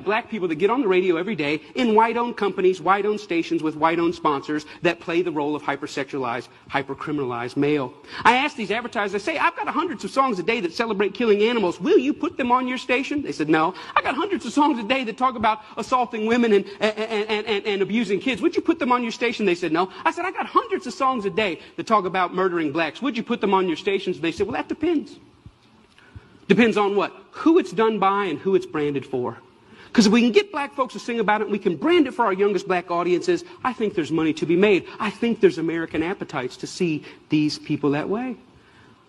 Black people that get on the radio every day in white-owned companies, white-owned stations with white-owned sponsors that play the role of hypersexualized, hypercriminalized male. I asked these advertisers, I say, I've got hundreds of songs a day that celebrate killing animals. Will you put them on your station? They said, no. I got hundreds of songs a day that talk about assaulting women and abusing kids. Would you put them on your station? They said, no. I said, I got hundreds of songs a day that talk about murdering blacks. Would you put them on your stations? They said, well, that depends. Depends on what? Who it's done by and who it's branded for. Because if we can get black folks to sing about it and we can brand it for our youngest black audiences, I think there's money to be made. I think there's American appetites to see these people that way.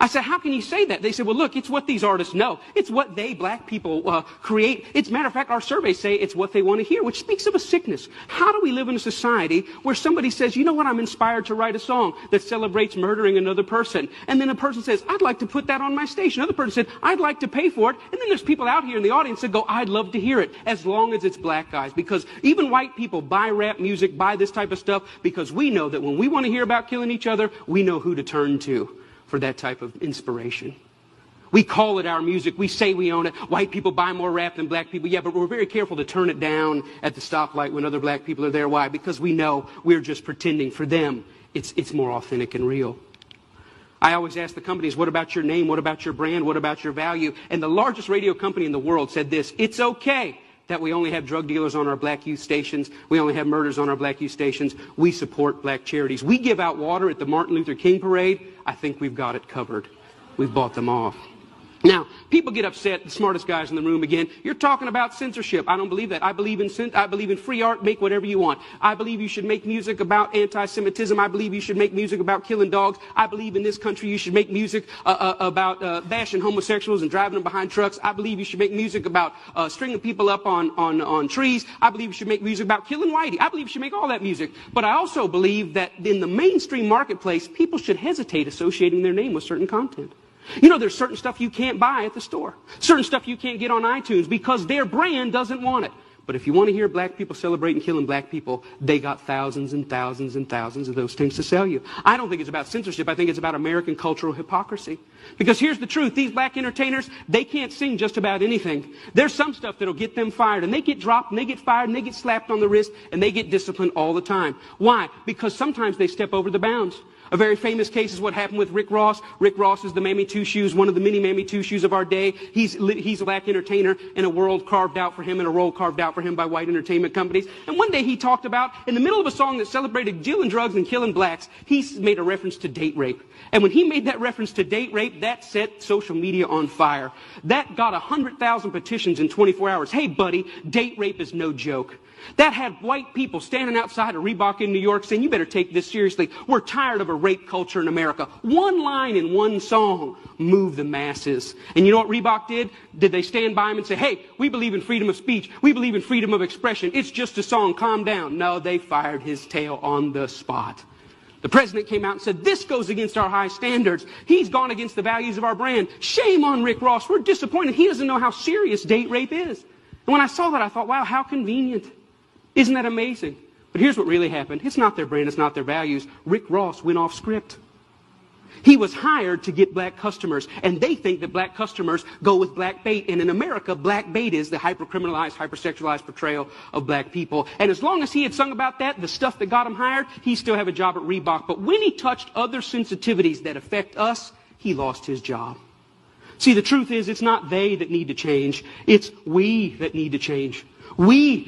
I said, how can you say that? They said, well, look, it's what these artists know. It's what they, black people, create. It's, matter of fact, our surveys say it's what they want to hear, which speaks of a sickness. How do we live in a society where somebody says, you know what, I'm inspired to write a song that celebrates murdering another person. And then a person says, I'd like to put that on my station. Another person said, I'd like to pay for it. And then there's people out here in the audience that go, I'd love to hear it, as long as it's black guys. Because even white people buy rap music, buy this type of stuff, because we know that when we want to hear about killing each other, we know who to turn to for that type of inspiration. We call it our music. We say we own it. White people buy more rap than black people. Yeah, but we're very careful to turn it down at the stoplight when other black people are there. Why? Because we know we're just pretending. For them, it's more authentic and real. I always ask the companies, what about your name? What about your brand? What about your value? And the largest radio company in the world said this: it's okay that we only have drug dealers on our black youth stations. We only have murders on our black youth stations. We support black charities. We give out water at the Martin Luther King parade. I think we've got it covered. We've bought them off. Now, people get upset, the smartest guys in the room again. You're talking about censorship. I don't believe that. I believe in free art. Make whatever you want. I believe you should make music about anti-Semitism. I believe you should make music about killing dogs. I believe in this country you should make music about bashing homosexuals and driving them behind trucks. I believe you should make music about stringing people up on trees. I believe you should make music about killing whitey. I believe you should make all that music. But I also believe that in the mainstream marketplace, people should hesitate associating their name with certain content. You know, there's certain stuff you can't buy at the store. Certain stuff you can't get on iTunes because their brand doesn't want it. But if you want to hear black people celebrating killing black people, they got thousands and thousands and thousands of those things to sell you. I don't think it's about censorship. I think it's about American cultural hypocrisy. Because here's the truth. These black entertainers, they can't sing just about anything. There's some stuff that'll get them fired. And they get dropped, and they get fired, and they get slapped on the wrist, and they get disciplined all the time. Why? Because sometimes they step over the bounds. A very famous case is what happened with Rick Ross. Rick Ross is the Mammy Two Shoes, one of the many Mammy Two Shoes of our day. He's a black entertainer in a world carved out for him and a role carved out for him by white entertainment companies. And one day he talked about, in the middle of a song that celebrated dealing drugs and killing blacks, he made a reference to date rape. And when he made that reference to date rape, that set social media on fire. That got 100,000 petitions in 24 hours. Hey, buddy, date rape is no joke. That had white people standing outside of Reebok in New York saying, you better take this seriously. We're tired of a rape culture in America. One line in one song moved the masses. And you know what Reebok did? Did they stand by him and say, hey, we believe in freedom of speech. We believe in freedom of expression. It's just a song. Calm down. No, they fired his tail on the spot. The president came out and said, this goes against our high standards. He's gone against the values of our brand. Shame on Rick Ross. We're disappointed. He doesn't know how serious date rape is. And when I saw that, I thought, wow, how convenient. Isn't that amazing? But here's what really happened. It's not their brand, it's not their values. Rick Ross went off script. He was hired to get black customers, and they think that black customers go with black bait. And in America, black bait is the hypercriminalized, hypersexualized portrayal of black people. And as long as he had sung about that, the stuff that got him hired, he still have a job at Reebok. But when he touched other sensitivities that affect us, he lost his job. See, the truth is, it's not they that need to change. It's we that need to change. We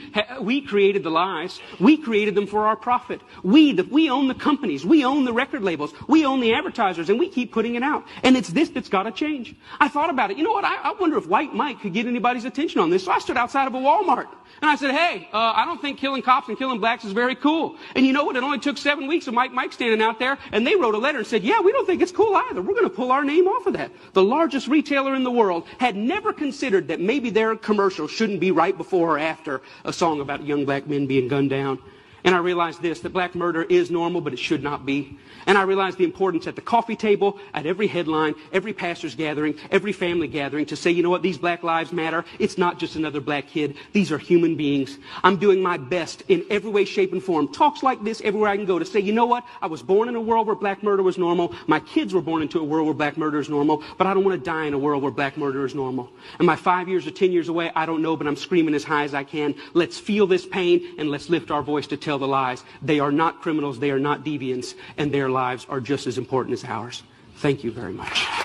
created the lies. We created them for our profit. We own the companies. We own the record labels. We own the advertisers, and we keep putting it out. And it's this that's got to change. I thought about it. You know what? I wonder if White Mike could get anybody's attention on this. So I stood outside of a Walmart, and I said, hey, I don't think killing cops and killing blacks is very cool. And you know what? It only took 7 weeks of Mike standing out there, and they wrote a letter and said, yeah, we don't think it's cool either. We're going to pull our name off of that. The largest retailer in the world had never considered that maybe their commercial shouldn't be right before or after a song about young black men being gunned down. And I realized this, that black murder is normal, but it should not be. And I realized the importance at the coffee table, at every headline, every pastor's gathering, every family gathering to say, you know what, these black lives matter. It's not just another black kid. These are human beings. I'm doing my best in every way, shape, and form. Talks like this everywhere I can go to say, you know what, I was born in a world where black murder was normal. My kids were born into a world where black murder is normal, but I don't want to die in a world where black murder is normal. Am I 5 years or 10 years away? I don't know, but I'm screaming as high as I can. Let's feel this pain and let's lift our voice to tell the lies. They are not criminals, they are not deviants, and their lives are just as important as ours. Thank you very much.